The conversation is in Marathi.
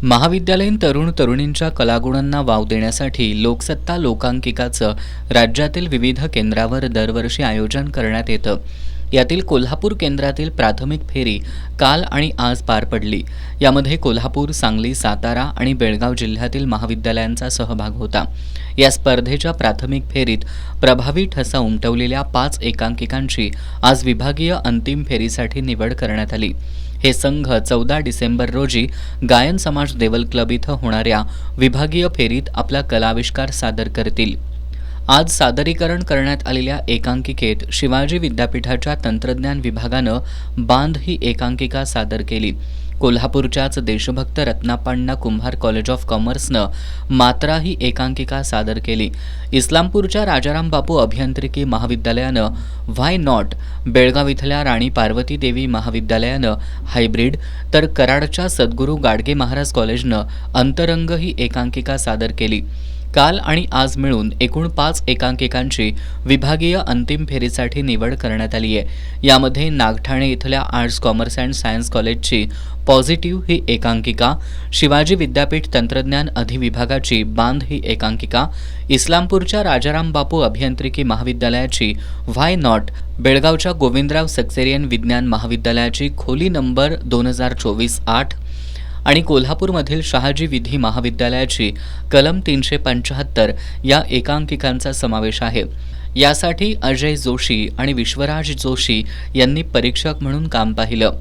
महाविद्यालयीन तरुण तरुणींच्या कलागुणांना वाव देण्यासाठी लोकसत्ता लोकांकिकाचं राज्यातील विविध केंद्रावर दरवर्षी आयोजन करण्यात येतं. यातील कोल्हापूर केंद्रातील प्राथमिक फेरी काल आणि आज पार पडली. यामध्ये कोल्हापूर, सांगली, सातारा आणि बेळगाव जिल्ह्यातील महाविद्यालयांचा सहभाग होता. या स्पर्धेच्या प्राथमिक फेरीत प्रभावी ठसा उमटवलेल्या 5 एकांकिकांची आज विभागीय अंतिम फेरीसाठी निवड करण्यात आली. हे संघ 14 डिसेंबर रोजी गायन समाज देवल क्लब इथं होणाऱ्या विभागीय फेरीत आपला कलाविष्कार सादर करतील. आज सादरीकरण करण्यात आलेल्या एकांकिकेत शिवाजी विद्यापीठाच्या तंत्रज्ञान विभागानं बांध ही एकांकिका सादर केली. कोल्हापूरच्याच देशभक्त रत्नापण्णा कुंभार कॉलेज ऑफ कॉमर्सनं मात्रा ही एकांकिका सादर केली. इस्लामपूरच्या राजाराम बापू अभियांत्रिकी महाविद्यालयानं व्हाय नॉट, बेळगाव इथल्या राणी पार्वती देवी महाविद्यालयानं हायब्रिड, तर कराडच्या सद्गुरू गाडगे महाराज कॉलेजनं अंतरंग ही एकांकिका सादर केली. काल आणि आज मिळून एकूण 5 एकांकिकांची विभागीय अंतिम फेरीसाठी निवड करण्यात आली आहे. यामध्ये नागठाणे इथल्या आर्ट्स कॉमर्स अँड सायन्स कॉलेजची पॉझिटिव्ह ही एकांकिका, शिवाजी विद्यापीठ तंत्रज्ञान अधिविभागाची बांध ही एकांकिका, इस्लामपूरच्या राजाराम बापू अभियांत्रिकी महाविद्यालयाची व्हाय नॉट, बेळगावच्या गोविंदराव सक्सेरियन विज्ञान महाविद्यालयाची खोली नंबर 2024-8 आणि कोल्हापूरमधील शहाजी विधी महाविद्यालयाची कलम 375 या एकांकिकांचा समावेश आहे. यासाठी अजय जोशी आणि विश्वराज जोशी यांनी परीक्षक म्हणून काम पाहिलं.